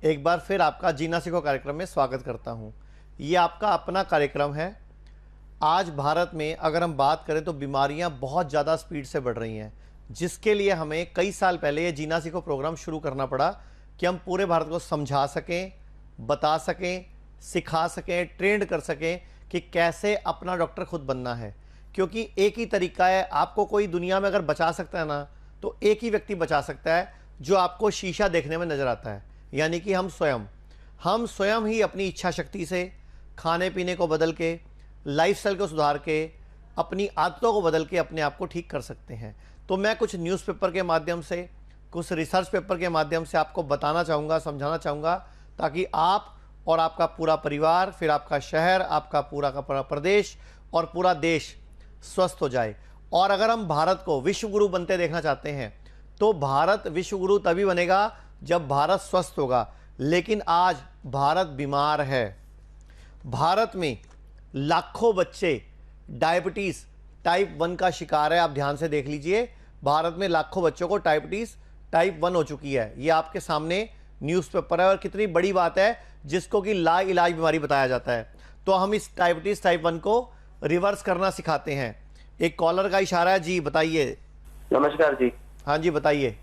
एक बार फिर आपका जीना सीखो कार्यक्रम में स्वागत करता हूं। ये आपका अपना कार्यक्रम है। आज भारत में अगर हम बात करें तो बीमारियां बहुत ज़्यादा स्पीड से बढ़ रही हैं, जिसके लिए हमें कई साल पहले ये जीना सीखो प्रोग्राम शुरू करना पड़ा कि हम पूरे भारत को समझा सकें, बता सकें, सिखा सकें, ट्रेंड कर सकें कि कैसे अपना डॉक्टर खुद बनना है। क्योंकि एक ही तरीका है, आपको कोई दुनिया में अगर बचा सकता है ना, तो एक ही व्यक्ति बचा सकता है जो आपको शीशा देखने में नज़र आता है, यानी कि हम स्वयं ही अपनी इच्छा शक्ति से, खाने पीने को बदल के, लाइफस्टाइल को सुधार के, अपनी आदतों को बदल के अपने आप को ठीक कर सकते हैं। तो मैं कुछ न्यूज़पेपर के माध्यम से, कुछ रिसर्च पेपर के माध्यम से आपको बताना चाहूँगा, समझाना चाहूँगा, ताकि आप और आपका पूरा परिवार, फिर आपका शहर, आपका पूरा का पूरा प्रदेश और पूरा देश स्वस्थ हो जाए। और अगर हम भारत को विश्व गुरु बनते देखना चाहते हैं तो भारत विश्व गुरु तभी बनेगा जब भारत स्वस्थ होगा। लेकिन आज भारत बीमार है। भारत में लाखों बच्चे डायबिटीज़ टाइप 1 का शिकार है। आप ध्यान से देख लीजिए, भारत में लाखों बच्चों को डायबिटीज़ टाइप 1 हो चुकी है। ये आपके सामने न्यूज़पेपर है और कितनी बड़ी बात है, जिसको कि लाइलाज बीमारी बताया जाता है। तो हम इस डायबिटीज़ टाइप 1 को रिवर्स करना सिखाते हैं। एक कॉलर का इशारा है जी, बताइए। नमस्कार जी। हाँ जी, बताइए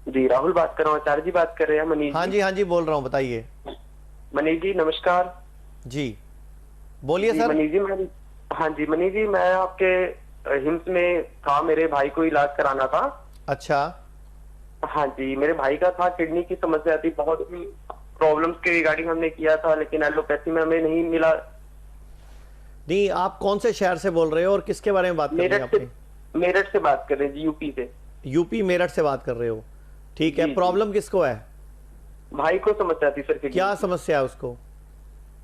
जी, राहुल बात कर रहा हूँ। आचार्य जी बात कर रहे हैं? मनीष जी? हाँ जी बोल रहा हूँ, बताइए। मनीष जी नमस्कार जी बोलिए सर। मनीष जी हाँ जी मनीष जी, मैं आपके हिम्स में था, मेरे भाई को इलाज कराना था। अच्छा। हाँ जी, मेरे भाई का था, किडनी की समस्या थी, बहुत प्रॉब्लम्स के रिगार्डिंग हमने किया था, लेकिन एलोपैथी में हमें नहीं मिला। नहीं, आप कौन से शहर से बोल रहे हो और किसके बारे में बात कर रहे हैं अपनी? मेरठ से बात कर रहे हैं जी, यूपी से। यूपी मेरठ से बात कर रहे हो, ठीक है। प्रॉब्लम किसको है? भाई को समस्या थी सर। क्या समस्या है उसको?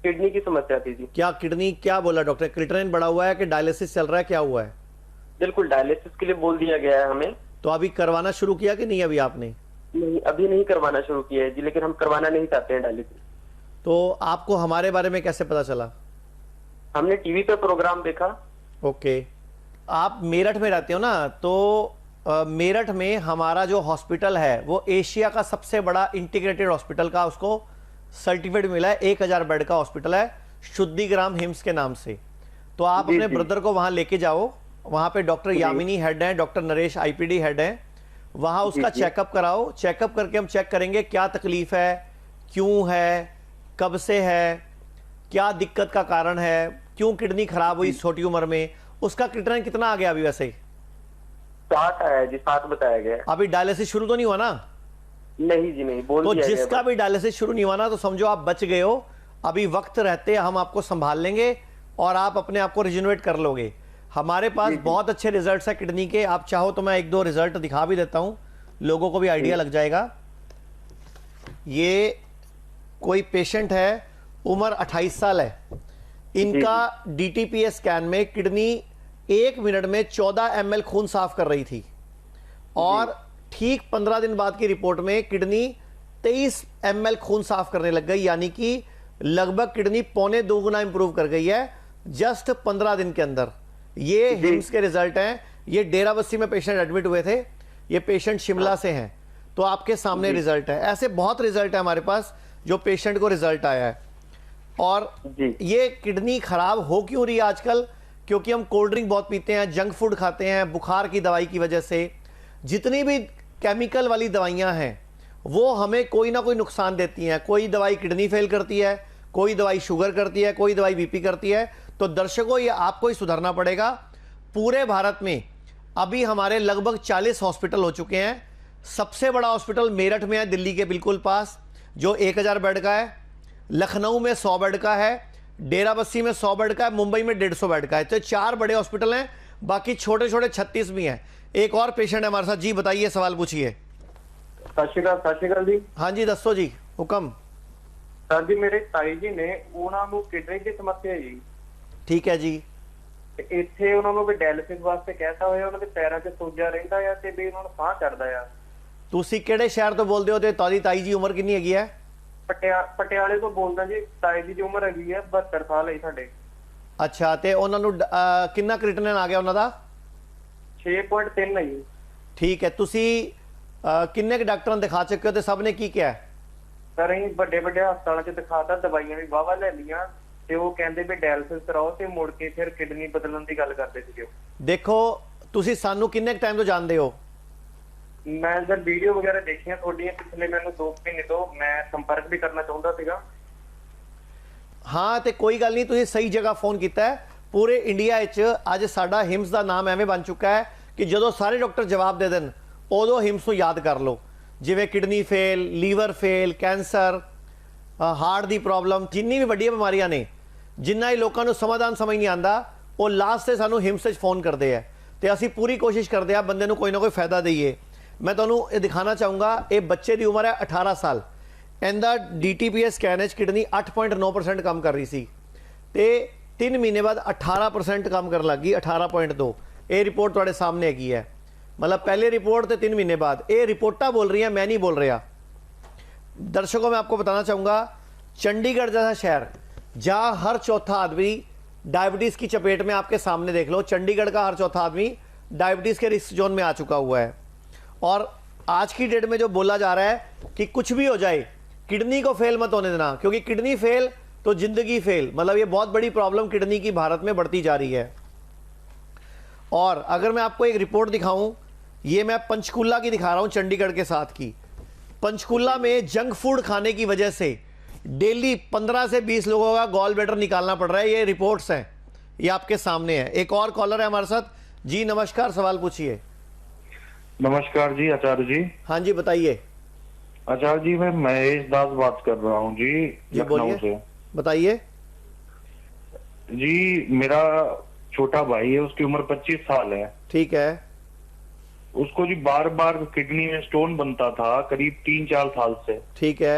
किडनी की समस्या थी जी। क्या किडनी, क्या बोला डॉक्टर? क्रिएटिनिन बढ़ा हुआ है कि डायलिसिस चल रहा है, क्या हुआ है? बिल्कुल, डायलिसिस के लिए बोल दिया गया है हमें। तो अभी करवाना शुरू किया कि नहीं अभी आपने? नहीं, अभी नहीं करवाना शुरू किया है जी, लेकिन हम करवाना नहीं चाहते हैं डायलिसिस। तो आपको हमारे बारे में कैसे पता चला? हमने टीवी पे प्रोग्राम देखा। ओके, आप मेरठ में रहते हो ना, तो मेरठ में हमारा जो हॉस्पिटल है वो एशिया का सबसे बड़ा इंटीग्रेटेड हॉस्पिटल का उसको सर्टिफिकेट मिला है। 1000 बेड का हॉस्पिटल है, शुद्धिग्राम हिम्स के नाम से। तो आप अपने ब्रदर को वहां लेके जाओ, वहां पे डॉक्टर यामिनी हेड हैं, डॉक्टर नरेश आईपीडी हेड हैं, वहां उसका चेकअप कराओ। चेकअप करके हम चेक करेंगे क्या तकलीफ है, क्यों है, कब से है, क्या दिक्कत का कारण है, क्यों किडनी खराब हुई छोटी उम्र में। उसका क्रिएटिनिन कितना आ गया अभी? वैसे 7 आया जी, 7 बताया गया। अभी डायलिसिस शुरू तो नहीं हुआ ना? नहीं जी नहीं, बोल तो दिया जिसका गया। भी डायलिसिस शुरू नहीं हुआ ना, तो समझो आप बच गए हो। अभी वक्त रहते हम आपको संभाल लेंगे और आप अपने आप को रिजेनरेट कर लोगे। हमारे पास बहुत अच्छे रिजल्ट्स है किडनी के। आप चाहो तो मैं 1-2 रिजल्ट दिखा भी देता हूं, लोगों को भी आइडिया लग जाएगा। ये कोई पेशेंट है, उम्र 28 साल है। इनका डीटीपीएस स्कैन में किडनी 1 मिनट में 14 ml खून साफ कर रही थी और ठीक 15 दिन बाद की रिपोर्ट में किडनी 23 ml खून साफ करने लग गई, यानी कि लगभग किडनी 2.25 गुना इंप्रूव कर गई है जस्ट 15 दिन के अंदर। ये हिम्स के रिजल्ट हैं। ये डेराबस्सी में पेशेंट एडमिट हुए थे, ये पेशेंट शिमला से हैं। तो आपके सामने रिजल्ट है। ऐसे बहुत रिजल्ट है हमारे पास जो पेशेंट को रिजल्ट आया है। और ये किडनी खराब हो क्यों रही है आजकल? क्योंकि हम कोल्ड ड्रिंक बहुत पीते हैं, जंक फूड खाते हैं, बुखार की दवाई की वजह से। जितनी भी केमिकल वाली दवाइयां हैं वो हमें कोई ना कोई नुकसान देती हैं। कोई दवाई किडनी फेल करती है, कोई दवाई शुगर करती है, कोई दवाई बीपी करती है। तो दर्शकों, ये आपको ही सुधरना पड़ेगा। पूरे भारत में अभी हमारे लगभग 40 हॉस्पिटल हो चुके हैं। सबसे बड़ा हॉस्पिटल मेरठ में है, दिल्ली के बिल्कुल पास, जो 1000 बेड का है। लखनऊ में 100 बेड का है, डेराबस्सी में 100 बेड का है, मुंबई में 150 बेड का है। तो 4 बड़े हॉस्पिटल हैं, बाकी छोटे छोटे 36 भी हैं। एक और पेशेंट है हमारे साथ जी, बताइए, सवाल पूछिए। सत श्री अकाल जी। हाँ जी, दसो जी, हुक्म। सर जी, मेरे ताई जी ने ਉਹਨਾਂ ਨੂੰ ਕਿਡਨੀ ਦੀ ਸਮੱਸਿਆ ਜੀ। ठीक है जी। ਤੇ ਇੱਥੇ ਉਹਨਾਂ ਨੂੰ ਵੀ ਡਾਇਲਿਸਿਸ ਵਾਸਤੇ ਕਹਿਤਾ ਹੋਇਆ, ਉਹਨਾਂ ਦੇ ਪੈਰਾਂ 'ਚ ਸੋਜਾ ਰਹਿੰਦਾ ਆ ਤੇ ਵੀ ਉਹਨਾਂ ਨੂੰ ਸਾਹ ਚੜਦਾ ਆ। ਤੁਸੀਂ ਕਿਹੜੇ ਸ਼ਹਿਰ ਤੋਂ ਬੋਲਦੇ ਹੋ ਤੇ ਤੁਹਾਡੀ ਤਾਈ ਜੀ ਉਮਰ ਕਿੰਨੀ ਹੈਗੀ ਹੈ? ਪਟਿਆਲੇ ਤੋਂ ਬੋਲਦਾ ਜੀ। ਤਾਈ ਜੀ ਦੀ ਉਮਰ ਹੈਗੀ ਹੈ 72 ਸਾਲ ਹੈ ਸਾਡੇ। ਅੱਛਾ, ਤੇ ਉਹਨਾਂ ਨੂੰ ਕਿੰਨਾ ਕ੍ਰਿਟਿਨਿਨ ਆ ਗਿਆ ਉਹਨਾਂ ਦਾ? 6.3 ਹੈ ਜੀ। ਠੀਕ ਹੈ। ਤੁਸੀਂ ਕਿੰਨੇ ਕੁ ਡਾਕਟਰਾਂ ਨੂੰ ਦਿਖਾ ਚੁੱਕੇ ਹੋ ਤੇ ਸਭ ਨੇ ਕੀ ਕਿਹਾ? ਸਰ ਅਸੀਂ ਵੱਡੇ ਵੱਡੇ ਹਸਪਤਾਲਾਂ 'ਚ ਦਿਖਾਤਾ, ਦਵਾਈਆਂ ਵੀ ਵਾਹਵਾ ਲੈ ਲਈਆਂ ਤੇ ਉਹ ਕਹਿੰਦੇ ਵੀ ਡਾਇਲਿਸਿਸ ਕਰਾਓ ਤੇ ਮੁੜ ਕੇ ਫਿਰ ਕਿਡਨੀ ਬਦਲਣ ਦੀ ਗੱਲ ਕਰਦੇ ਸੀਗੇ। ਦੇਖੋ ਤੁਸੀਂ ਸਾਨੂੰ ਕਿੰਨੇ ਟਾਈਮ ਤੋਂ ਜਾਣਦੇ ਹੋ? ਮੈਂ ਸਰ ਵੀਡੀਓ ਵਗੈਰਾ ਦੇਖੀਆਂ ਤੁਹਾਡੀਆਂ ਪਿਛਲੇ, ਮੈਨੂੰ 2 ਮਹੀਨੇ ਤੋਂ ਮੈਂ ਸੰਪਰਕ ਵੀ ਕਰਨਾ ਚਾਹੁੰਦਾ ਸੀਗਾ। ਹਾਂ ਤੇ ਕੋਈ ਗੱਲ ਨਹੀਂ, ਤੁਸੀਂ ਸਹੀ ਜਗ੍ਹਾ ਫੋਨ ਕੀਤਾ ਹੈ। ਪੂਰੇ ਇੰਡੀਆ ਵਿੱਚ ਅੱਜ ਸਾਡਾ ਹਿਮਸ ਦਾ ਨਾਮ ਐਵੇਂ ਬਣ ਚੁੱਕਾ ਹੈ ਕਿ ਜਦੋਂ ਸਾਰੇ ਡਾਕਟਰ ਜਵਾਬ ਦੇ ਦੇਣ ਉਦੋਂ ਹਿਮਸ ਨੂੰ ਯਾਦ ਕਰ ਲਓ। ਜਿਵੇਂ kidney fail, liver fail, cancer, heart ਦੀ ਪ੍ਰੋਬਲਮ, ਜਿੰਨੀ ਵੀ ਵੱਡੀਆਂ ਬਿਮਾਰੀਆਂ ਨੇ, ਜਿੰਨਾ ਹੀ ਲੋਕਾਂ ਨੂੰ ਸਮਾਧਾਨ ਸਮਝ ਨਹੀਂ ਆਉਂਦਾ, ਉਹ ਲਾਸਟ ਤੇ ਸਾਨੂੰ ਹਿਮਸ 'ਚ ਫੋਨ ਕਰਦੇ ਆ ਤੇ ਅਸੀਂ ਪੂਰੀ ਕੋਸ਼ਿਸ਼ ਕਰਦੇ ਆ ਬੰਦੇ ਨੂੰ ਕੋਈ ਨਾ ਕੋਈ ਫਾਇਦਾ ਦਈਏ। मैं ਤੁਹਾਨੂੰ ਇਹ ਦਿਖਾਣਾ ਚਾਹੂੰਗਾ, ਇਹ ਬੱਚੇ ਦੀ ਉਮਰ ਹੈ 18 ਸਾਲ। ਇਹਦਾ DTPS ਸਕੈਨ ਵਿੱਚ ਕਿਡਨੀ 8.9% ਕੰਮ ਕਰ ਰਹੀ ਸੀ ਤੇ 3 ਮਹੀਨੇ ਬਾਅਦ 18% ਕੰਮ ਕਰਨ ਲੱਗ ਗਈ, 18.2। ਇਹ ਰਿਪੋर्ट ਤੁਹਾਡੇ ਸਾਹਮਣੇ ਹੈਗੀ ਹੈ। मतलब पहले रिपोर्ट थे 3 महीने बाद। ये रिपोर्टा बोल रही हैं, मैं नहीं बोल रहा। दर्शकों मैं आपको बताना चाहूँगा, चंडीगढ़ जैसा शहर जहाँ हर चौथा आदमी डायबिटीज़ की चपेट में, आपके सामने देख लो, चंडीगढ़ का हर चौथा आदमी डायबिटीज़ के रिस्क जोन में आ चुका हुआ है। और आज की डेट में जो बोला जा रहा है कि कुछ भी हो जाए किडनी को फेल मत होने देना, क्योंकि किडनी फेल तो जिंदगी फेल। मतलब ये बहुत बड़ी प्रॉब्लम किडनी की भारत में बढ़ती जा रही है। और अगर मैं आपको एक रिपोर्ट दिखाऊं, ये मैं पंचकुला की दिखा रहा हूं, चंडीगढ़ के साथ की। पंचकुला में जंक फूड खाने की वजह से डेली 15 से 20 लोगों का गॉल ब्लैडर निकालना पड़ रहा है। ये रिपोर्ट्स हैं, ये आपके सामने है। एक और कॉलर है हमारे साथ। जी नमस्कार, सवाल पूछिए। नमस्कार जी आचार्य जी। हाँ जी बताइए। आचार्य जी मैं महेश दास बात कर रहा हूँ जी, लखनऊ से। बताइए जी, मेरा छोटा भाई है, उसकी उम्र 25 साल है। ठीक है। उसको जी बार बार किडनी में स्टोन बनता था करीब 3-4 साल से। ठीक है।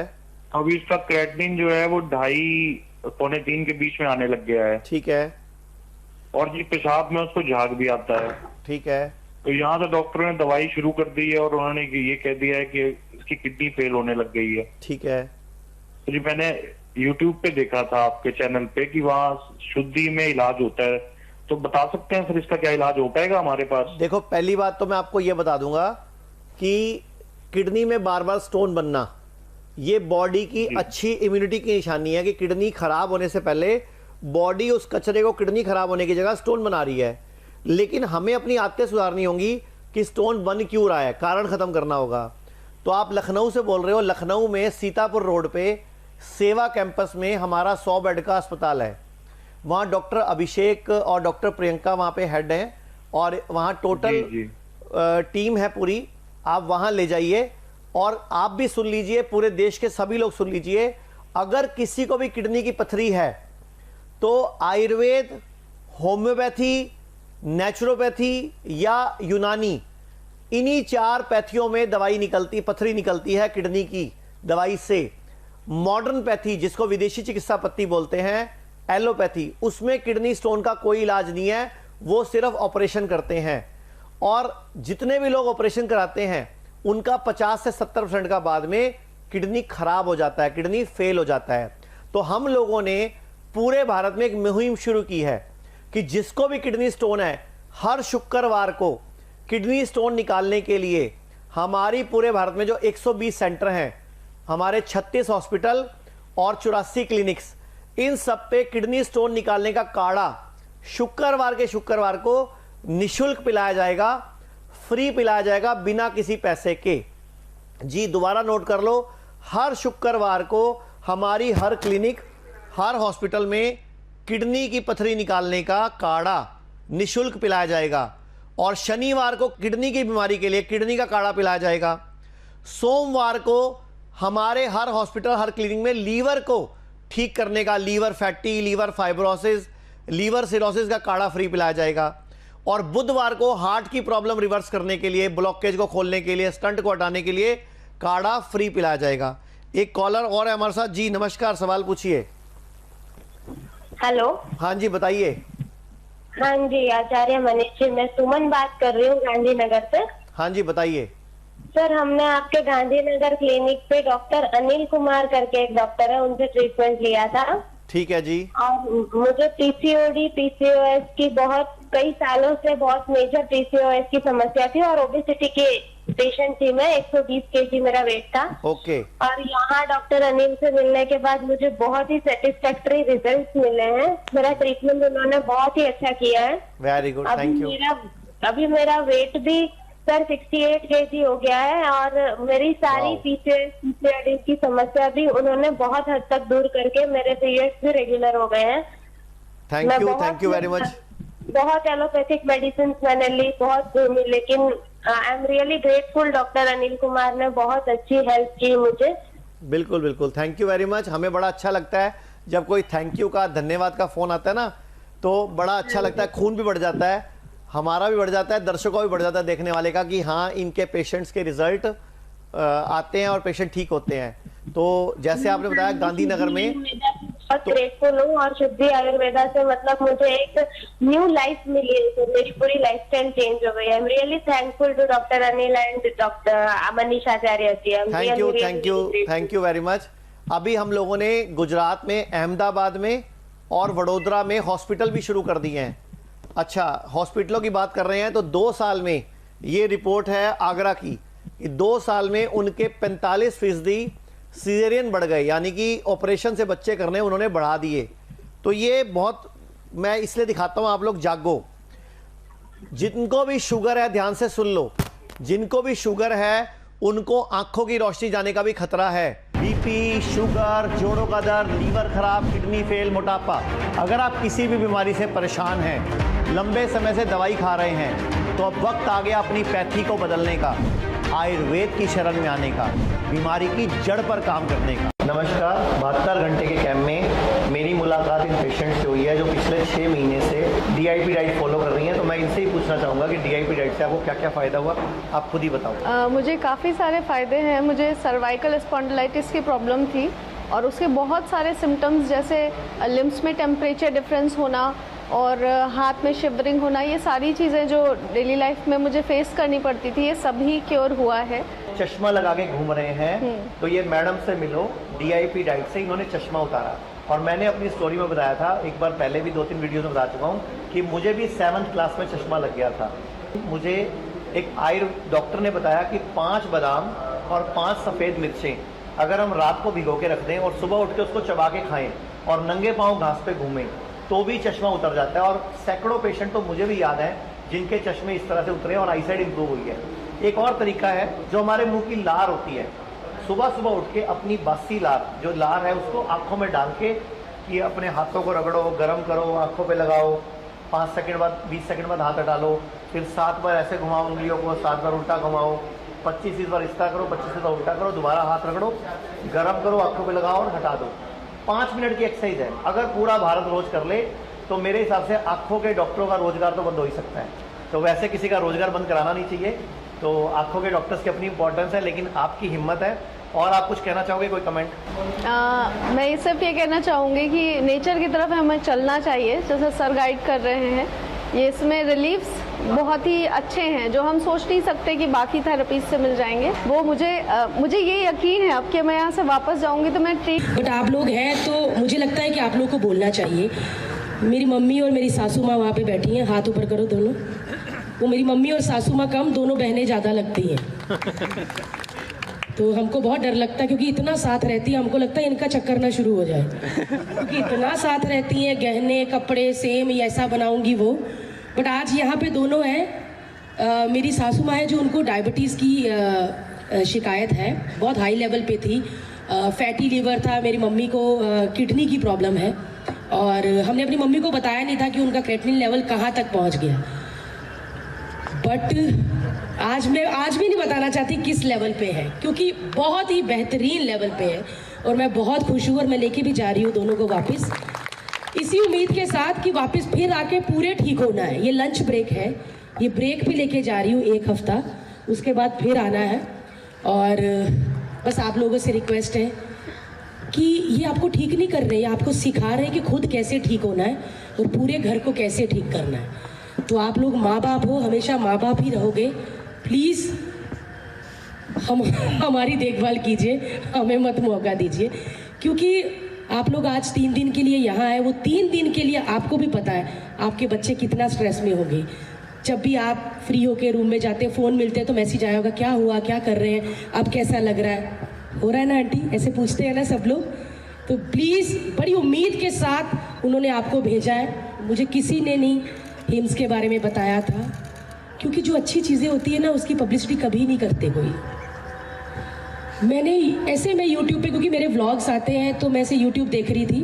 अभी इसका क्रेटिनिन जो है वो 2.5-3 के बीच में आने लग गया है। ठीक है। और जी पेशाब में उसको झाग भी आता है। ठीक है। तो यहाँ से डॉक्टर ने दवाई शुरू कर दी है और उन्होंने ये कह दिया है कि इसकी किडनी फेल होने लग गई है। ठीक है। तो जी मैंने YouTube पे देखा था आपके चैनल पे कि वहाँ शुद्धि में इलाज होता है, तो बता सकते हैं फिर इसका क्या इलाज हो पाएगा हमारे पास? देखो पहली बात तो मैं आपको ये बता दूंगा कि किडनी में बार बार स्टोन बनना ये बॉडी की अच्छी इम्यूनिटी की निशानी है कि किडनी खराब होने से पहले बॉडी उस कचरे को किडनी खराब होने की जगह स्टोन बना रही है। लेकिन हमें अपनी आदतें सुधारनी होंगी कि स्टोन बन क्यों रहा है, कारण खत्म करना होगा। तो आप लखनऊ से बोल रहे हो। लखनऊ में सीतापुर रोड पे सेवा कैंपस में हमारा 100 बेड का अस्पताल है। वहाँ डॉक्टर अभिषेक और डॉक्टर प्रियंका वहाँ पे हेड हैं और वहाँ टोटल टीम है पूरी। आप वहाँ ले जाइए और आप भी सुन लीजिए, पूरे देश के सभी लोग सुन लीजिए, अगर किसी को भी किडनी की पथरी है तो आयुर्वेद, होम्योपैथी, नेचुरोपैथी या यूनानी, इन्हीं 4 पैथियों में दवाई निकलती, पथरी निकलती है किडनी की दवाई से। मॉडर्न पैथी जिसको विदेशी चिकित्सा पत्ती बोलते हैं, एलोपैथी, उसमें किडनी स्टोन का कोई इलाज नहीं है, वो सिर्फ ऑपरेशन करते हैं। और जितने भी लोग ऑपरेशन कराते हैं उनका 50 से 70% का बाद में किडनी खराब हो जाता है, किडनी फेल हो जाता है। तो हम लोगों ने पूरे भारत में एक मुहिम शुरू की है कि जिसको भी किडनी स्टोन है, हर शुक्रवार को किडनी स्टोन निकालने के लिए हमारी पूरे भारत में जो 120 सेंटर हैं, हमारे 36 हॉस्पिटल और 84 क्लिनिक्स, इन सब पे किडनी स्टोन निकालने का काढ़ा शुक्रवार के शुक्रवार को निशुल्क पिलाया जाएगा, फ्री पिलाया जाएगा, बिना किसी पैसे के। जी दोबारा नोट कर लो, हर शुक्रवार को हमारी हर क्लिनिक, हर हॉस्पिटल में किडनी की पथरी निकालने का काढ़ा निशुल्क पिलाया जाएगा। और शनिवार को किडनी की बीमारी के लिए किडनी का काढ़ा पिलाया जाएगा। सोमवार को हमारे हर हॉस्पिटल, हर क्लिनिक में लीवर को ठीक करने का, liver fatty, liver fibrosis, liver cirrhosis का काढ़ा फ्री पिलाया जाएगा। और बुधवार को हार्ट की प्रॉब्लम रिवर्स करने के लिए, ब्लॉकेज को खोलने के लिए, स्टंट को हटाने के लिए काढ़ा फ्री पिलाया जाएगा। एक कॉलर और है हमारे साथ। जी नमस्कार, सवाल पूछिए। हेलो। हाँ जी बताइए। हाँ जी आचार्य मनीष जी, मैं सुमन बात कर रही हूँ गांधीनगर से। हाँ जी बताइए। सर हमने आपके गांधीनगर क्लिनिक पे डॉक्टर अनिल कुमार करके एक डॉक्टर है, उनसे ट्रीटमेंट लिया था। ठीक है जी। और मुझे पीसीओडी, पीसीओएस की बहुत कई सालों से बहुत मेजर पीसीओएस की समस्या थी और ओबेसिटी की पेशेंट थी मैं, 120 kg मेरा वेट था। ओके। और यहाँ डॉक्टर अनिल से मिलने के बाद मुझे बहुत ही सेटिस्फैक्टरी रिजल्ट मिले हैं। मेरा ट्रीटमेंट उन्होंने बहुत ही अच्छा किया है। Very good, thank you. अभी मेरा वेट भी सर 68 kg हो गया है और मेरी सारी पीसीओडी की समस्या भी उन्होंने बहुत हद तक दूर करके मेरे पीरियड्स भी रेगुलर हो गए हैं। Thank you very much. बहुत एलोपैथिक मेडिसिन मैंने ली, बहुत घूमी, लेकिन आई am really grateful. Doctor Anil Kumar ने बहुत अच्छी हेल्प की मुझे। बिल्कुल बिल्कुल, थैंक यू वेरी मच। हमें बड़ा अच्छा लगता है जब कोई थैंक यू का, धन्यवाद का फोन आता है ना, तो बड़ा अच्छा लगता है, खून भी बढ़ जाता है, हमारा भी बढ़ जाता है, दर्शकों का भी बढ़ जाता है देखने वाले का कि हाँ इनके पेशेंट्स के रिजल्ट आते हैं और पेशेंट ठीक होते हैं। तो जैसे आपने बताया गांधीनगर में, बहुत ग्रेटफुल हूँ और शुद्धि आयुर्वेदा से मतलब मुझे एक न्यू लाइफ मिली है, तो मेरी पूरी लाइफस्टाइल चेंज हो गई है। I am really thankful to doctor Anil and doctor Manish Acharya ji. Thank you very much. अभी हम लोगों ने गुजरात में, अहमदाबाद में और वडोदरा में हॉस्पिटल भी शुरू कर दिए हैं। अच्छा, हॉस्पिटलों की बात कर रहे हैं तो 2 साल में, ये रिपोर्ट है आगरा की, 2 साल में उनके 45% सीजेरियन बढ़ गए, यानी कि ऑपरेशन से बच्चे करने उन्होंने बढ़ा दिए। तो ये बहुत, मैं इसलिए दिखाता हूं, आप लोग जागो। जिनको भी शुगर है ध्यान से सुन लो, जिनको भी शुगर है उनको आंखों की रोशनी जाने का भी खतरा है। बीपी, शुगर, जोड़ों का दर्द, लीवर खराब, किडनी फेल, मोटापा, अगर आप किसी भी बीमारी से परेशान हैं, लंबे समय से दवाई खा रहे हैं, तो अब वक्त आ गया अपनी पैथी को बदलने का, आयुर्वेद की शरण में आने का, बीमारी की जड़ पर काम करने का। नमस्कार, 72 घंटे के कैंप में मेरी मुलाकात इन पेशेंट से हुई है जो पिछले 6 महीने से DIP डाइट फॉलो कर रही हैं। तो मैं इनसे ही पूछना चाहूँगा कि DIP डाइट से आपको क्या क्या फ़ायदा हुआ, आप खुद ही बताओ। मुझे काफ़ी सारे फ़ायदे हैं। मुझे सर्वाइकल स्पॉन्डिलाइटिस की प्रॉब्लम थी और उसके बहुत सारे सिम्टम्स, जैसे लिम्स में टेम्परेचर डिफरेंस होना और हाथ में शिवरिंग होना, ये सारी चीज़ें जो डेली लाइफ में मुझे फेस करनी पड़ती थी, ये सभी क्योर हुआ है। चश्मा लगा के घूम रहे हैं, तो ये मैडम से मिलो, DIP डाइट से इन्होंने चश्मा उतारा। और मैंने अपनी स्टोरी में बताया था, एक बार पहले भी 2-3 वीडियो में बता चुका हूँ कि मुझे भी 7th क्लास में चश्मा लग गया था। मुझे एक डॉक्टर ने बताया कि 5 बादाम और 5 सफ़ेद मिर्चें अगर हम रात को भिगो के रख दें और सुबह उठ के उसको चबा के खाएं और नंगे पाँव घास पे घूमें, तो भी चश्मा उतर जाता है। और सैकड़ों पेशेंट तो मुझे भी याद है जिनके चश्मे इस तरह से उतरे और आईसाइट इंप्रूव हुई है। एक और तरीका है, जो हमारे मुंह की लार होती है, सुबह सुबह उठ के अपनी बासी लार, जो लार है उसको आंखों में डाल के, कि अपने हाथों को रगड़ो, गर्म करो, आंखों पे लगाओ, 5 सेकंड बाद 20 सेकंड बाद हाथ हटा लो, फिर 7 बार ऐसे घुमाओ उंगलियों को, 7 बार उल्टा घुमाओ, 25 बार इस तरह करो, 25 बार उल्टा करो, दोबारा हाथ रगड़ो, गर्म करो, आंखों पे लगाओ और हटा दो। 5 मिनट की एक्सरसाइज है। अगर पूरा भारत रोज कर ले तो मेरे हिसाब से आंखों के डॉक्टरों का रोजगार तो बंद हो ही सकता है। तो वैसे किसी का रोजगार बंद कराना नहीं चाहिए। तो आंखों के डॉक्टर्स की अपनी इंपॉर्टेंस है, लेकिन आपकी हिम्मत है। और आप कुछ कहना चाहोगे, कोई कमेंट? मैं ये सिर्फ ये कहना चाहूँगी कि नेचर की तरफ हमें चलना चाहिए, जैसे सर गाइड कर रहे हैं। ये इसमें रिलीफ्स बहुत ही अच्छे हैं जो हम सोच नहीं सकते कि बाकी थेरेपीज से मिल जाएंगे। वो मुझे ये यकीन है अब कि मैं यहाँ से वापस जाऊँगी तो मैं बट आप लोग हैं तो मुझे लगता है कि आप लोग को बोलना चाहिए। मेरी मम्मी और मेरी सासू माँ वहाँ पे बैठी हैं, हाथ ऊपर करो दोनों। वो मेरी मम्मी और सासू माँ कम, दोनों बहनें ज़्यादा लगती हैं। तो हमको बहुत डर लगता है क्योंकि इतना साथ रहती है, हमको लगता है इनका चक्कर ना शुरू हो जाए क्योंकि इतना साथ रहती हैं, गहने कपड़े सेम ऐसा बनाऊंगी वो। बट आज यहाँ पे दोनों हैं। मेरी सासू माँ है जो उनको डायबिटीज़ की शिकायत है, बहुत हाई लेवल पे थी, फैटी लीवर था। मेरी मम्मी को किडनी की प्रॉब्लम है और हमने अपनी मम्मी को बताया नहीं था कि उनका क्रेटिनिन लेवल कहाँ तक पहुँच गया। बट आज भी नहीं बताना चाहती किस लेवल पे है, क्योंकि बहुत ही बेहतरीन लेवल पे है और मैं बहुत खुश हूँ और मैं लेके भी जा रही हूँ दोनों को वापस, इसी उम्मीद के साथ कि वापस फिर आके पूरे ठीक होना है। ये लंच ब्रेक है, ये ब्रेक भी लेके जा रही हूँ 1 हफ्ता, उसके बाद फिर आना है। और बस आप लोगों से रिक्वेस्ट है कि ये आपको ठीक नहीं कर रहे, आपको सिखा रहे हैं कि खुद कैसे ठीक होना है और पूरे घर को कैसे ठीक करना है। तो आप लोग माँ बाप हो, हमेशा माँ बाप ही रहोगे। प्लीज़ हमारी देखभाल कीजिए, हमें मत मौका दीजिए, क्योंकि आप लोग आज 3 दिन के लिए यहाँ आए, वो 3 दिन के लिए आपको भी पता है आपके बच्चे कितना स्ट्रेस में होंगे। जब भी आप फ्री होके रूम में जाते हैं, फ़ोन मिलते हैं तो मैसेज आया होगा, क्या हुआ, क्या कर रहे हैं, अब कैसा लग रहा है, हो रहा है ना आंटी, ऐसे पूछते हैं ना सब लोग। तो प्लीज़ बड़ी उम्मीद के साथ उन्होंने आपको भेजा है। मुझे किसी ने नहीं हिम्स के बारे में बताया था, क्योंकि जो अच्छी चीज़ें होती है ना उसकी पब्लिसिटी कभी नहीं करते कोई। मैं यूट्यूब पे, क्योंकि मेरे व्लॉग्स आते हैं तो मैं ऐसे यूट्यूब देख रही थी,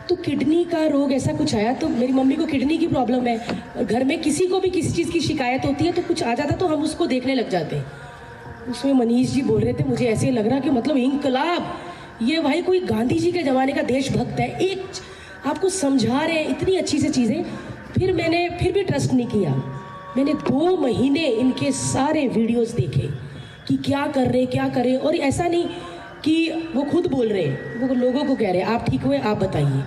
तो किडनी का रोग ऐसा कुछ आया। तो मेरी मम्मी को किडनी की प्रॉब्लम है, घर में किसी को भी किसी चीज़ की शिकायत होती है तो कुछ आ जाता तो हम उसको देखने लग जाते हैं। उसमें मनीष जी बोल रहे थे, मुझे ऐसे लग रहा कि मतलब इनकलाब, ये भाई कोई गांधी जी के ज़माने का देशभक्त है, एक आपको समझा रहे हैं इतनी अच्छी से चीज़ें। फिर भी ट्रस्ट नहीं किया। मैंने 2 महीने इनके सारे वीडियोस देखे कि क्या कर रहे, और ऐसा नहीं कि वो खुद बोल रहे हैं, वो लोगों को कह रहे हैं आप ठीक हुए, आप बताइए।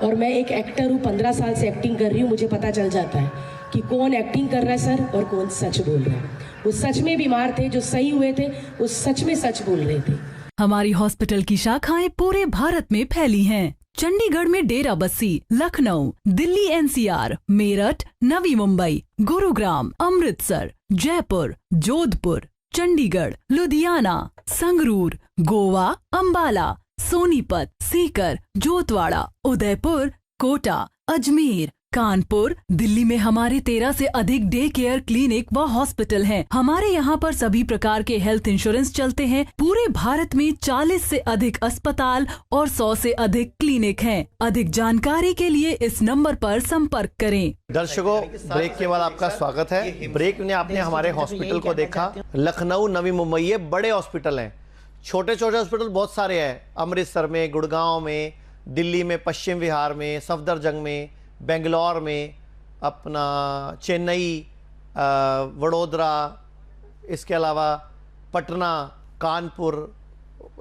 और मैं एक एक्टर हूँ, 15 साल से एक्टिंग कर रही हूँ, मुझे पता चल जाता है कि कौन एक्टिंग कर रहा है सर और कौन सच बोल रहा है। वो सच में बीमार थे, जो सही हुए थे वो सच में सच बोल रहे थे। हमारी हॉस्पिटल की शाखाएं पूरे भारत में फैली हैं। चंडीगढ़ में डेराबस्सी, लखनऊ, दिल्ली एनसीआर, मेरठ, नवी मुंबई, गुरुग्राम, अमृतसर, जयपुर, जोधपुर, चंडीगढ़, लुधियाना, संगरूर, गोवा, अंबाला, सोनीपत, सीकर, जोतवाड़ा, उदयपुर, कोटा, अजमेर, कानपुर। दिल्ली में हमारे 13 से अधिक डे केयर क्लिनिक व हॉस्पिटल हैं। हमारे यहाँ पर सभी प्रकार के हेल्थ इंश्योरेंस चलते हैं। पूरे भारत में 40 से अधिक अस्पताल और 100 से अधिक क्लिनिक हैं। अधिक जानकारी के लिए इस नंबर पर संपर्क करें। दर्शकों, ब्रेक के बाद आपका स्वागत है। ब्रेक में आपने हमारे हॉस्पिटल को देखा। लखनऊ, नवी मुंबई, ये बड़े हॉस्पिटल हैं। छोटे छोटे हॉस्पिटल बहुत सारे हैं, अमृतसर में, गुड़गांव में, दिल्ली में, पश्चिम विहार में, सफदरजंग में, बेंगलोर में, अपना चेन्नई, वडोदरा, इसके अलावा पटना, कानपुर,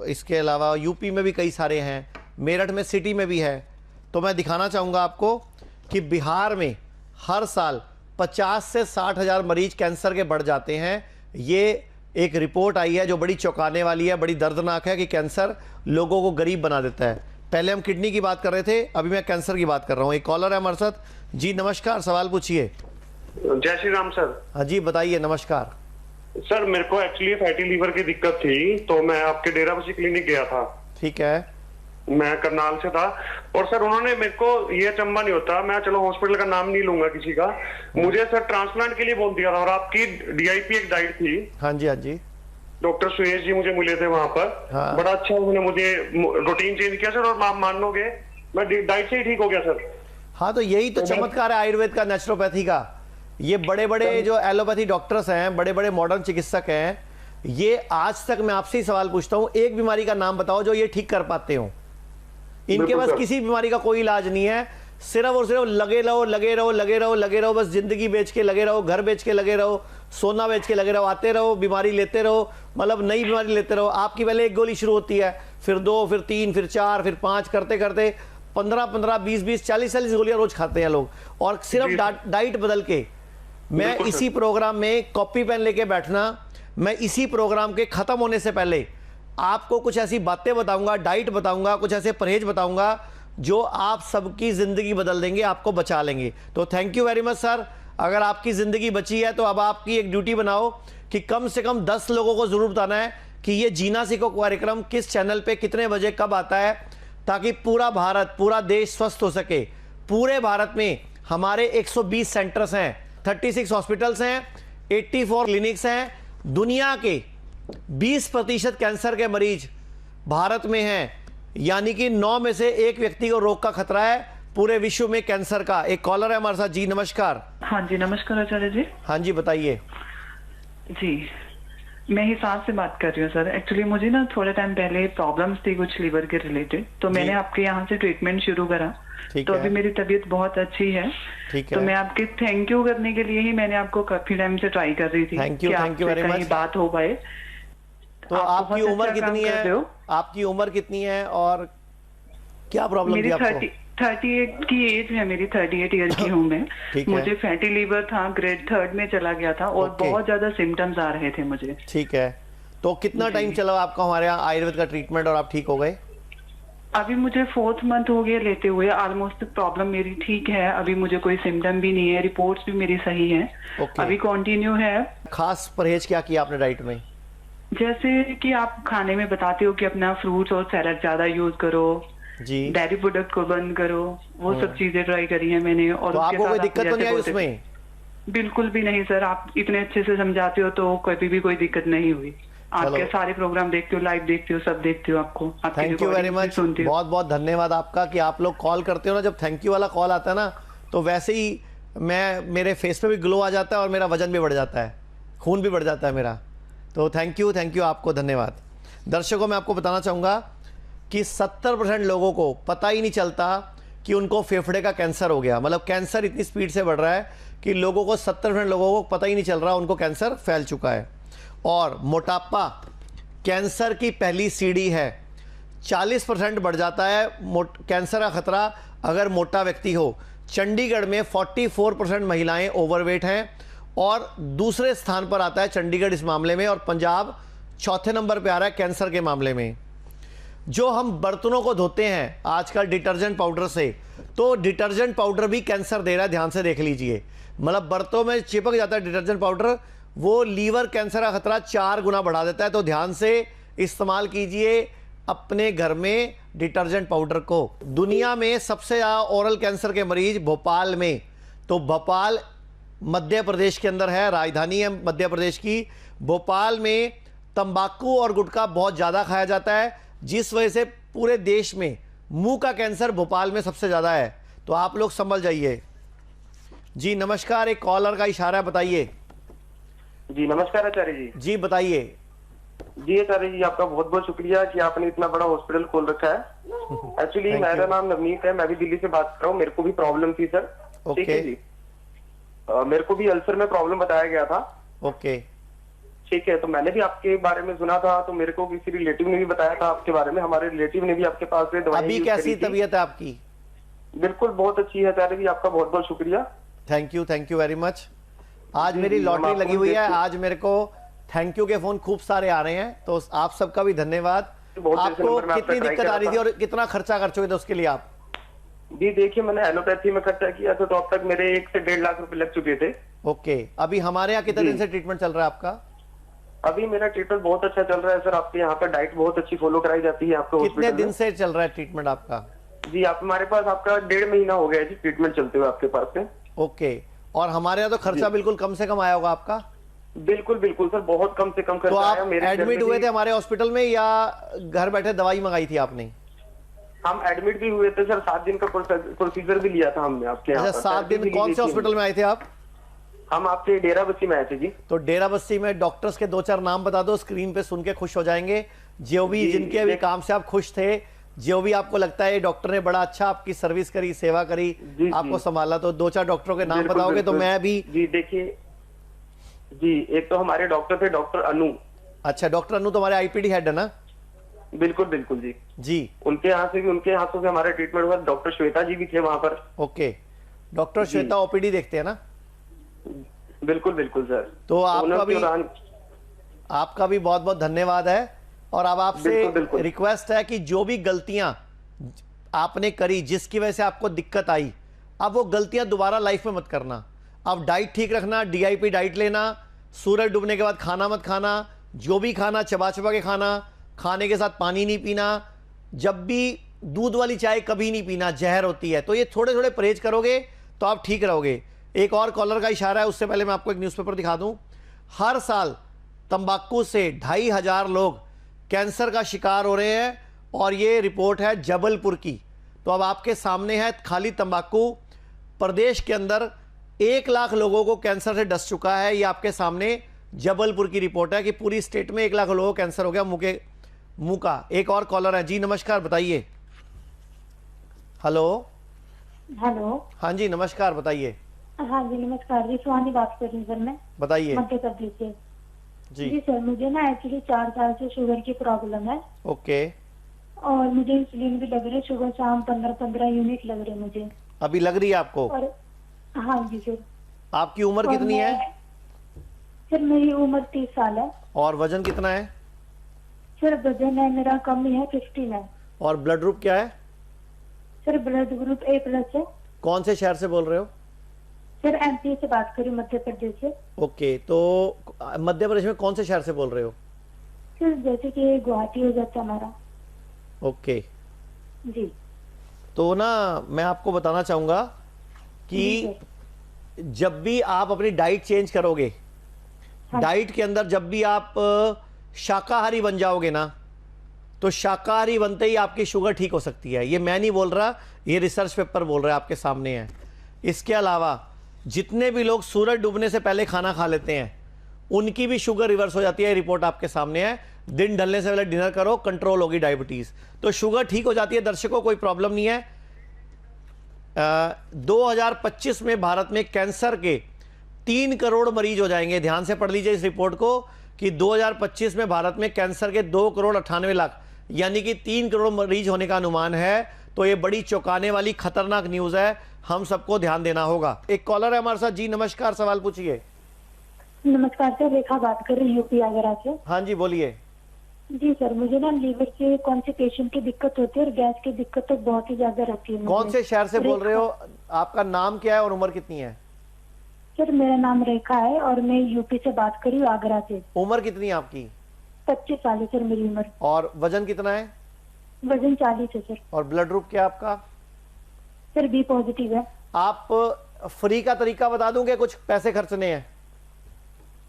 इसके अलावा यूपी में भी कई सारे हैं, मेरठ में सिटी में भी है। तो मैं दिखाना चाहूँगा आपको कि बिहार में हर साल 50 से 60 हज़ार मरीज कैंसर के बढ़ जाते हैं। ये एक रिपोर्ट आई है जो बड़ी चौंकाने वाली है, बड़ी दर्दनाक है कि कैंसर लोगों को गरीब बना देता है। पहले हम किडनी की बात कर रहे थे, अभी मैं कैंसर की बात कर रहा हूँ। एक कॉलर है हमारे साथ। जी नमस्कार, सवाल पूछिए। जय श्री राम सर। हाँ जी बताइए। नमस्कार सर, मेरे को एक्चुअली फैटी लीवर की दिक्कत थी, तो मैं आपके डेराबस्सी क्लिनिक गया था। ठीक है। मैं करनाल से था, और सर उन्होंने मेरे को, ये अचंबा नहीं होता, मैं चलो हॉस्पिटल का नाम नहीं लूंगा किसी का, मुझे सर ट्रांसप्लांट के लिए बोल दिया था। और आपकी DIP एक डाइट थी। हाँ जी, हाँ जी। डॉक्टर सुयेश जी मुझे मिले थे वहां पर। हाँ। बड़ा अच्छा उन्होंने मुझे रूटीन चेंज किया सर, और आप मान लोगे मैं डाइट से ही ठीक हो गया सर। हाँ, तो यही तो चमत्कार है आयुर्वेद का, नेचुरोपैथी का। ये बड़े बड़े जो एलोपैथी डॉक्टर्स हैं, बड़े बड़े मॉडर्न चिकित्सक हैं, ये आज तक मैं आपसे ही सवाल पूछता हूँ, एक बीमारी का नाम बताओ जो ये ठीक कर पाते हो। इनके पास किसी बीमारी का कोई इलाज नहीं है, सिर्फ और सिर्फ लगे रहो, लगे रहो, लगे रहो, लगे रहो, बस जिंदगी बेच के लगे रहो, घर बेच के लगे रहो, सोना बेच के लगे रहो, आते रहो, बीमारी लेते रहो, मतलब नई बीमारी लेते रहो। आपकी पहले एक गोली शुरू होती है, फिर 2, फिर 3, फिर 4, फिर 5, करते करते 15-15, 20-20, 40-40 गोलियां रोज खाते हैं लोग, और सिर्फ डाइट बदल के। मैं इसी प्रोग्राम में कॉपी पेन लेके बैठना, मैं इसी प्रोग्राम के खत्म होने से पहले आपको कुछ ऐसी बातें बताऊंगा, डाइट बताऊंगा, कुछ ऐसे परहेज बताऊंगा जो आप सबकी जिंदगी बदल देंगे, आपको बचा लेंगे। तो thank you very much sir. अगर आपकी जिंदगी बची है तो अब आपकी एक ड्यूटी बनाओ कि कम से कम 10 लोगों को जरूर बताना है कि ये जीना सीखो कार्यक्रम किस चैनल पे कितने बजे कब आता है, ताकि पूरा भारत, पूरा देश स्वस्थ हो सके। पूरे भारत में हमारे 120 सेंटर्स हैं, 36 हॉस्पिटल्स हैं, 84 क्लिनिक्स हैं। दुनिया के 20% कैंसर के मरीज भारत में हैं, यानी कि 9 में से 1 व्यक्ति को रोग का खतरा है पूरे विश्व में कैंसर का। एक कॉलर है हमारे साथ। जी नमस्कार। हाँ जी नमस्कार आचार्य जी। हाँ जी बताइए। जी मैं हिसाब से बात कर रही हूँ सर। एक्चुअली मुझे ना थोड़े टाइम पहले प्रॉब्लम्स थी कुछ लीवर के रिलेटेड, तो मैंने आपके यहाँ से ट्रीटमेंट शुरू करा, तो अभी मेरी तबीयत बहुत अच्छी है। तो मैं आपके थैंक यू करने के लिए ही मैंने आपको काफी टाइम से ट्राई कर रही थी। Thank you very much. बात हो पाए। तो आपकी उम्र कितनी है? आपकी उम्र कितनी है और क्या प्रॉब्लम थी आपको? 38 की एज है मेरी, 38 ईयर की हूँ मैं। मुझे फैटी लीवर था, ग्रेड 3 में चला गया था, और बहुत ज्यादा सिम्टम्स आ रहे थे मुझे। ठीक है, तो कितना टाइम चला आपका हमारे यहाँ आयुर्वेद का ट्रीटमेंट और आप ठीक हो गए? अभी मुझे 4th मंथ हो गया लेते हुए, ऑलमोस्ट प्रॉब्लम मेरी ठीक है, अभी मुझे कोई सिम्टम भी नहीं है, रिपोर्ट्स भी मेरी सही है। अभी कंटिन्यू है। खास परहेज क्या किया आपने डाइट में? जैसे कि आप खाने में बताते हो कि अपना फ्रूट्स और सैलड ज्यादा यूज करो जी, डेयरी प्रोडक्ट को बंद करो, वो सब चीजें ट्राई करी है मैंने। और तो आपको कोई दिक्कत तो नहीं आई उसमें? बिल्कुल भी नहीं सर, आप इतने अच्छे से समझाते हो तो कभी भी कोई दिक्कत नहीं हुई। आपके सारे प्रोग्राम देखते हो, लाइव देखते हो, सब देखते हो आपको। थैंक यू वेरी मच, बहुत बहुत धन्यवाद आपका कि आप लोग कॉल करते हो ना। जब थैंक यू वाला कॉल आता है ना तो वैसे ही मेरे फेस पे भी ग्लो आ जाता है और मेरा वजन भी बढ़ जाता है, खून भी बढ़ जाता है मेरा। तो थैंक यू आपको, धन्यवाद। दर्शकों, मैं आपको बताना चाहूँगा कि 70% लोगों को पता ही नहीं चलता कि उनको फेफड़े का कैंसर हो गया। मतलब कैंसर इतनी स्पीड से बढ़ रहा है कि लोगों को 70% लोगों को पता ही नहीं चल रहा उनको कैंसर फैल चुका है। और मोटापा कैंसर की पहली सीढ़ी है। 40% बढ़ जाता है कैंसर का खतरा अगर मोटा व्यक्ति हो। चंडीगढ़ में 44% महिलाएं ओवरवेट हैं और दूसरे स्थान पर आता है चंडीगढ़ इस मामले में, और पंजाब चौथे नंबर पे आ रहा है कैंसर के मामले में। जो हम बर्तनों को धोते हैं आजकल डिटर्जेंट पाउडर से, तो डिटर्जेंट पाउडर भी कैंसर दे रहा है, ध्यान से देख लीजिए। मतलब बर्तनों में चिपक जाता है डिटर्जेंट पाउडर, वो लीवर कैंसर का खतरा 4 गुना बढ़ा देता है। तो ध्यान से इस्तेमाल कीजिए अपने घर में डिटर्जेंट पाउडर को। दुनिया में सबसे ज़्यादा ओरल कैंसर के मरीज भोपाल में, तो भोपाल मध्य प्रदेश के अंदर है, राजधानी है मध्य प्रदेश की। भोपाल में तंबाकू और गुटखा बहुत ज़्यादा खाया जाता है, जिस वजह से पूरे देश में मुंह का कैंसर भोपाल में सबसे ज़्यादा है। तो आप लोग संभल जाइए। जी नमस्कार, एक कॉलर का इशारा, बताइए। जी नमस्कार आचार्य जी। जी बताइए। जी आचार्य जी, आपका बहुत बहुत शुक्रिया कि आपने इतना बड़ा हॉस्पिटल खोल रखा है। एक्चुअली मेरा नाम नवनीत है, मैं भी दिल्ली से बात कर रहा हूँ। मेरे को भी प्रॉब्लम थी सर। ठीक है जी। मेरे को भी अल्सर में प्रॉब्लम बताया गया था। ओके ठीक है, तो मैंने भी आपके बारे में सुना था, तो मेरे को किसी रिलेटिव ने भी बताया था आपके बारे में। हमारे रिलेटिव ने भी आपके पास से दवाई। अभी कैसी तबीयत है आपकी? बिल्कुल बहुत अच्छी है आचार्य जी, आपका बहुत बहुत शुक्रिया। Thank you very much. आज मेरी लॉटरी लगी हुई है, आज मेरे को थैंक यू के फोन खूब सारे आ रहे हैं, तो आप सबका भी धन्यवाद। आपको कितनी दिक्कत आ रही थी और कितना खर्चा कर चुके थे उसके लिए आप? जी देखिए, मैंने एलोपैथी में खर्चा किया था, तो अब तक मेरे 1 से 1.5 लाख रुपए लग चुके थे। ओके, अभी हमारे यहाँ कितने दिन से ट्रीटमेंट चल रहा है आपका? अभी मेरा ट्रीटमेंट बहुत अच्छा चल रहा है सर। आपके यहाँ पर डाइट बहुत अच्छी फॉलो कराई जाती है आपको। कितने दिन से चल रहा है ट्रीटमेंट आपका? जी आप हमारे पास आपका 1.5 महीना हो गया जी ट्रीटमेंट चलते हुए आपके पास से। ओके, और हमारे यहाँ तो खर्चा बिल्कुल कम से कम आया होगा आपका? बिल्कुल बिल्कुल सर, बहुत कम से कम खर्चा आया। तो आप एडमिट हुए थे हमारे हॉस्पिटल में या घर बैठे दवाई मंगाई थी आपने? हम एडमिट भी हुए थे सर, 7 दिन का प्रोसीजर भी लिया था हमने आपके यहाँ। अच्छा, 7 दिन। कौन से हॉस्पिटल में आए थे आप? हम आपके डेरा बस्सी में आए थे जी। तो डेरा बस्सी में डॉक्टर्स के 2-4 नाम बता दो, स्क्रीन पे सुन के खुश हो जाएंगे। जो भी जिनके भी काम से आप खुश थे, जो भी आपको लगता है डॉक्टर ने बड़ा अच्छा आपकी सर्विस करी, सेवा करी, आपको संभाला, तो 2-4 डॉक्टरों के नाम बताओगे तो मैं भी। जी देखिए जी, एक तो हमारे डॉक्टर थे डॉक्टर अनु। अच्छा, डॉक्टर अनु तो हमारे आईपीडी हेड है ना? बिल्कुल बिल्कुल जी जी। उनके हाथों से हमारा ट्रीटमेंट हुआ। डॉक्टर श्वेता जी भी थे वहां पर। ओके, डॉक्टर श्वेता ओपीडी देखते हैं ना? बिल्कुल बिल्कुल सर। तो आपका भी बहुत बहुत धन्यवाद है। और अब आपसे रिक्वेस्ट है कि जो भी गलतियां आपने करी, जिसकी वजह से आपको दिक्कत आई, अब वो गलतियां दोबारा लाइफ में मत करना। अब डाइट ठीक रखना, DIP डाइट लेना, सूरज डूबने के बाद खाना मत खाना, जो भी खाना चबा चबा के खाना, खाने के साथ पानी नहीं पीना, जब भी दूध वाली चाय कभी नहीं पीना, जहर होती है। तो ये थोड़े थोड़े परहेज करोगे तो आप ठीक रहोगे। एक और कॉलर का इशारा है, उससे पहले मैं आपको एक न्यूज़पेपर दिखा दूं। हर साल तंबाकू से 2,500 लोग कैंसर का शिकार हो रहे हैं, और ये रिपोर्ट है जबलपुर की। तो अब आपके सामने है खाली तंबाकू। प्रदेश के अंदर 1 लाख लोगों को कैंसर से डस चुका है। ये आपके सामने जबलपुर की रिपोर्ट है कि पूरी स्टेट में 1 लाख लोगों को कैंसर हो गया मुंह का। एक और कॉलर है। जी नमस्कार, बताइए। हेलो। हाँ जी नमस्कार, बताइए। हाँ जी नमस्कार जी, सुहानी बात कर रही हूँ सर मैं। बताइए। मध्य प्रदेश से। जी सर, मुझे ना एक्चुअली 4 साल से शुगर की प्रॉब्लम है। ओके। और मुझे इंसुलिन भी लग रही है, सुबह शाम 15-15 यूनिट लग रही है मुझे। अभी लग रही है आपको? और हाँ जी सर। आपकी उम्र कितनी है? सर मेरी उम्र 30 साल है। और वजन कितना है? सर वजन है मेरा कम ही है, 15 है। और ब्लड ग्रुप क्या है? सर ब्लड ग्रुप A+ है। कौन से शहर से बोल रहे हो? सर MP से बात करी, मध्य प्रदेश से। ओके, तो मध्य प्रदेश में कौन से शहर से बोल रहे हो? सर जैसे कि गुवाहाटी हो जाता हमारा। ओके जी। तो ना मैं आपको बताना चाहूंगा कि जब भी आप अपनी डाइट चेंज करोगे, डाइट के अंदर जब भी आप शाकाहारी बन जाओगे ना, तो शाकाहारी बनते ही आपकी शुगर ठीक हो सकती है। ये मैं नहीं बोल रहा, ये रिसर्च पेपर बोल रहा है, आपके सामने है। इसके अलावा जितने भी लोग सूरज डूबने से पहले खाना खा लेते हैं उनकी भी शुगर रिवर्स हो जाती है। रिपोर्ट आपके सामने है। दिन ढलने से पहले डिनर करो, कंट्रोल होगी डायबिटीज, तो शुगर ठीक हो जाती है। दर्शकों कोई प्रॉब्लम नहीं है। 2025 में भारत में कैंसर के 3 करोड़ मरीज हो जाएंगे। ध्यान से पढ़ लीजिए इस रिपोर्ट को कि 2025 में भारत में कैंसर के 2 करोड़ 98 लाख यानी कि 3 करोड़ मरीज होने का अनुमान है। तो ये बड़ी चौंकाने वाली खतरनाक न्यूज है, हम सबको ध्यान देना होगा। एक कॉलर है हमारे साथ। जी नमस्कार, सवाल पूछिए। नमस्कार सर, रेखा बात कर रही हूँ यूपी आगरा से। हाँ जी बोलिए। जी सर, मुझे ना लीवर से कॉन्स्टिपेशन की दिक्कत होती है और गैस की दिक्कत तो बहुत ही ज्यादा रहती है। कौन से शहर से बोल रहे हो? आपका नाम क्या है और उम्र कितनी है? सर मेरा नाम रेखा है और मैं यूपी से बात कर रही हूँ, आगरा से। उम्र कितनी है आपकी? 25 साल है सर मेरी उम्र। और वजन कितना है? वजन 40 है सर। और ब्लड ग्रुप क्या आपका? सर B पॉजिटिव है। आप फ्री का तरीका बता दूं कि कुछ पैसे खर्चने हैं?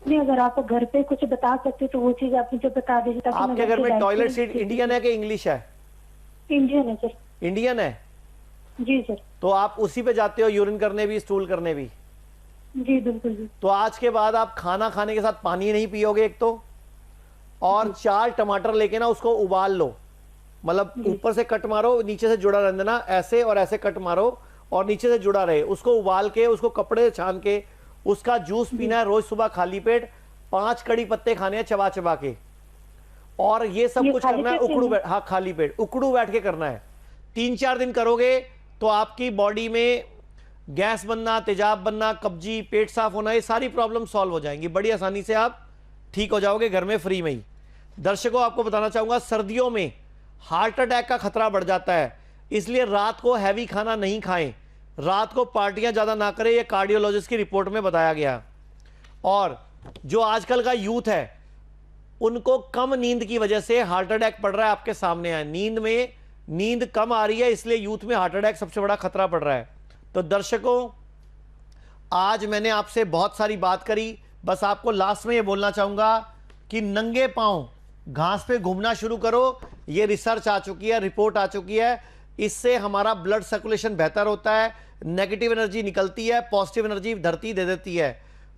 नहीं, अगर आप घर पे कुछ बता सकते तो वो चीज आप मुझे बता दीजिए। आपके घर में टॉयलेट सीट इंडियन है कि इंग्लिश है? इंडियन है सर। इंडियन है? जी सर। तो आप उसी पे जाते हो यूरिन करने भी, स्टूल करने भी? जी बिल्कुल जी। तो आज के बाद आप खाना खाने के साथ पानी नहीं पियोगे एक तो, और 4 टमाटर लेके ना उसको उबाल लो। मतलब ऊपर से कट मारो, नीचे से जुड़ा रहने देना, ऐसे और ऐसे कट मारो और नीचे से जुड़ा रहे। उसको उबाल के उसको कपड़े से छान के उसका जूस पीना है रोज सुबह खाली पेट। 5 कड़ी पत्ते खाने हैं चबा चबा के, और ये सब कुछ करना है उकड़ू बैठ, हाँ खाली पेट उकड़ू बैठ के करना है। 3-4 दिन करोगे तो आपकी बॉडी में गैस बनना, तेजाब बनना, कब्जी, पेट साफ होना, ये सारी प्रॉब्लम सॉल्व हो जाएंगी। बड़ी आसानी से आप ठीक हो जाओगे घर में, फ्री में ही। दर्शकों आपको बताना चाहूंगा, सर्दियों में हार्ट अटैक का खतरा बढ़ जाता है, इसलिए रात को हैवी खाना नहीं खाएं, रात को पार्टियां ज्यादा ना करें, ये कार्डियोलॉजिस्ट की रिपोर्ट में बताया गया। और जो आजकल का यूथ है उनको कम नींद की वजह से हार्ट अटैक पड़ रहा है, आपके सामने है। नींद कम आ रही है, इसलिए यूथ में हार्ट अटैक सबसे बड़ा खतरा पड़ रहा है। तो दर्शकों आज मैंने आपसे बहुत सारी बात करी, बस आपको लास्ट में ये बोलना चाहूंगा कि नंगे पांव घास पे घूमना शुरू करो। ये रिसर्च आ चुकी है, रिपोर्ट आ चुकी है, इससे हमारा ब्लड सर्कुलेशन बेहतर होता है, नेगेटिव एनर्जी निकलती है, पॉजिटिव एनर्जी धरती दे देती है।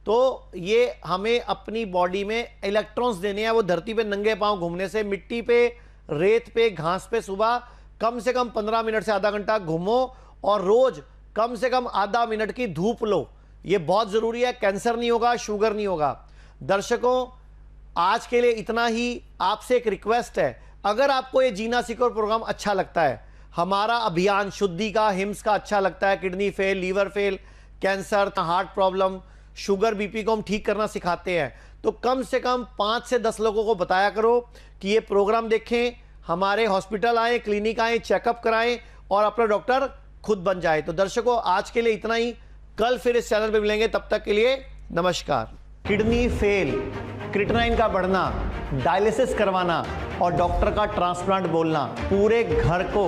तो ये हमें अपनी बॉडी में इलेक्ट्रॉन्स देने हैं, वो धरती पे नंगे पांव घूमने से। मिट्टी पे, रेत पे, घास पे सुबह कम से कम 15 मिनट से आधा घंटा घूमो और रोज कम से कम आधा मिनट की धूप लो, ये बहुत जरूरी है। कैंसर नहीं होगा, शुगर नहीं होगा। दर्शकों आज के लिए इतना ही। आपसे एक रिक्वेस्ट है, अगर आपको ये जीना सीखो प्रोग्राम अच्छा लगता है, हमारा अभियान शुद्धि का, हिम्स का अच्छा लगता है, kidney fail, liver fail, cancer, heart problem, sugar, BP को हम ठीक करना सिखाते हैं, तो कम से कम 5 से 10 लोगों को बताया करो कि ये प्रोग्राम देखें, हमारे हॉस्पिटल आए, क्लिनिक आए, चेकअप कराएं और अपना डॉक्टर खुद बन जाए। तो दर्शकों आज के लिए इतना ही, कल फिर इस चैनल पे मिलेंगे, तब तक के लिए नमस्कार। किडनी फेल, क्रिएटिनिन का बढ़ना, डायलिसिस करवाना और डॉक्टर का ट्रांसप्लांट बोलना पूरे घर को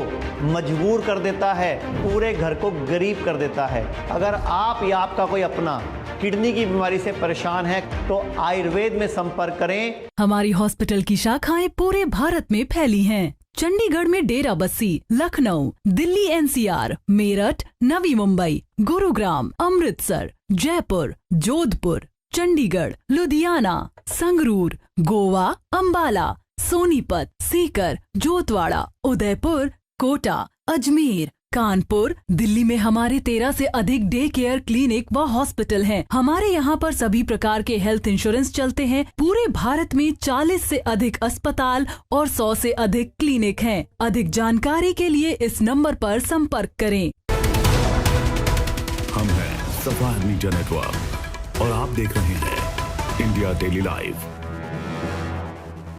मजबूर कर देता है, पूरे घर को गरीब कर देता है। अगर आप या आपका कोई अपना किडनी की बीमारी से परेशान है तो आयुर्वेद में संपर्क करें। हमारी हॉस्पिटल की शाखाएं पूरे भारत में फैली हैं। चंडीगढ़ में डेरा बस्सी, लखनऊ, दिल्ली NCR, मेरठ, नवी मुंबई, गुरुग्राम, अमृतसर, जयपुर, जोधपुर, चंडीगढ़, लुधियाना, संगरूर, गोवा, अंबाला, सोनीपत, सीकर, जोतवाड़ा, उदयपुर, कोटा, अजमेर, कानपुर। दिल्ली में हमारे 13 से अधिक डे केयर क्लिनिक व हॉस्पिटल हैं। हमारे यहाँ पर सभी प्रकार के हेल्थ इंश्योरेंस चलते हैं। पूरे भारत में 40 से अधिक अस्पताल और 100 से अधिक क्लिनिक हैं। अधिक जानकारी के लिए इस नंबर पर संपर्क करें। हम हैं सफायर मीडिया नेटवर्क और आप देख रहे हैं इंडिया डेली लाइव।